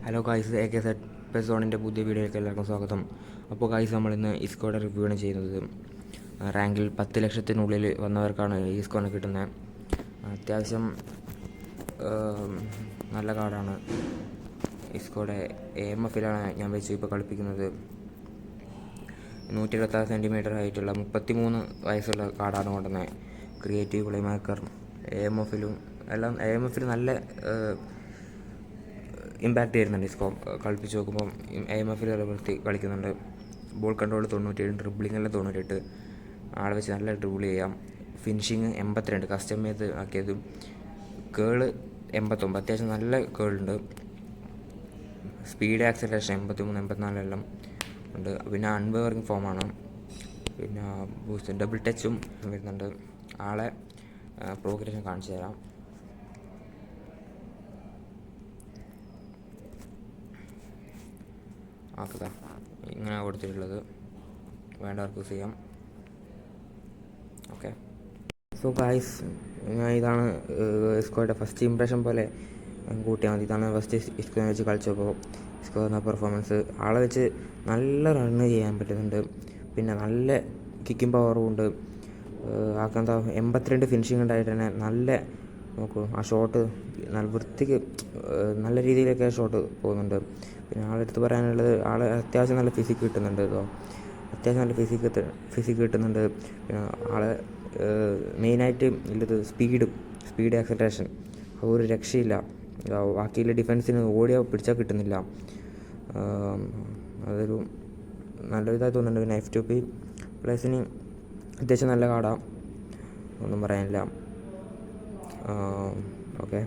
Hello guys, AK സോണിൻ്റെ പുതിയ വീഡിയോയിലേക്ക് എല്ലാവർക്കും സ്വാഗതം. അപ്പോൾ ഗായ്സ്, നമ്മളിന്ന് ഇസ്കോയുടെ റിവ്യൂ ആണ് ചെയ്യുന്നത്. റാങ്കിൽ 10 ലക്ഷത്തിനുള്ളിൽ വന്നവർക്കാണ് ഈ ഇസ്കോനെ കിട്ടുന്നത്. അത്യാവശ്യം നല്ല കാർഡാണ്. ഇസ്കോയുടെ AMFലാണ് ഞാൻ വെച്ച് ഇപ്പോൾ കളിപ്പിക്കുന്നത്. 126 സെൻറ്റിമീറ്റർ ഹൈറ്റുള്ള 33 വയസ്സുള്ള കാർഡാണ് കൊണ്ടുവന്നത്. ക്രിയേറ്റീവ് പ്ലേ മേക്കർ AMFലും എല്ലാം. AMFൽ നല്ല ഇമ്പാക്റ്റ് വരുന്നുണ്ട്. ഇസ്കോ കളിപ്പിച്ച് നോക്കുമ്പം AMFൽ വൃത്തി കളിക്കുന്നുണ്ട്. ബോൾ കൺട്രോൾ 97, ഡ്രിബ്ലിംഗ് എല്ലാം 98. ആളെ വെച്ച് നല്ല ഡ്രിബിൾ ചെയ്യാം. ഫിനിഷിങ് 82 കസ്റ്റമൈസ് ആക്കിയത്. കേള് 89, അത്യാവശ്യം നല്ല കേളുണ്ട്. സ്പീഡ് ആക്സലറേഷൻ 83, 84 എല്ലാം ഉണ്ട്. പിന്നെ അൺവേറിങ് ഫോമാണ്. പിന്നെ ബൂസ്റ്റ് ഡബിൾ ടച്ചും വരുന്നുണ്ട്. ആളെ പ്രോഗ്രഷൻ കാണിച്ചു തരാം. ആക്കുക ഇങ്ങനെ കൊടുത്തിട്ടുള്ളത്, വേണ്ടവർക്ക് യൂസ് ചെയ്യാം. ഓക്കെ. സോ ഗായ്സ്, ഇതാണ് ഇസ്കോയുടെ ഫസ്റ്റ് ഇംപ്രഷൻ പോലെ കൂട്ടിയാൽ മതി. ഇതാണ് ഫസ്റ്റ് ഇസ്കോനെ വെച്ച് കളിച്ചപ്പോൾ ഇസ്കോ എന്ന പെർഫോമൻസ്. ആളെ വെച്ച് നല്ല റണ്ണ് ചെയ്യാൻ പറ്റുന്നുണ്ട്. പിന്നെ നല്ല കിക്കിംഗ് പവറും ഉണ്ട്. ആക്കെന്താ 82 ഫിനിഷിംഗ് ഉണ്ടായിട്ട് തന്നെ നല്ല നോക്കൂ. ആ ഷോട്ട് നല്ല വൃത്തിക്ക് നല്ല രീതിയിലൊക്കെ ഷോട്ട് പോകുന്നുണ്ട്. പിന്നെ ആളെടുത്ത് പറയാനുള്ളത്, ആൾ അത്യാവശ്യം നല്ല ഫിസിക്ക് കിട്ടുന്നുണ്ട് കേട്ടോ. അത്യാവശ്യം നല്ല ഫിസിക്ക് കിട്ടുന്നുണ്ട്. പിന്നെ ആളെ മെയിനായിട്ട് ഉള്ളത് സ്പീഡ് ആക്സലറേഷൻ ഒരു രക്ഷയില്ല. ബാക്കിയുള്ള ഡിഫൻസിന് ഓടിയാൽ പിടിച്ചാൽ കിട്ടുന്നില്ല. അതൊരു നല്ലൊരിതായി തോന്നുന്നുണ്ട്. പിന്നെ F2P പ്ലേസിന് അത്യാവശ്യം നല്ല കാർഡാണ്, ഒന്നും പറയാനില്ല. ഓക്കെ.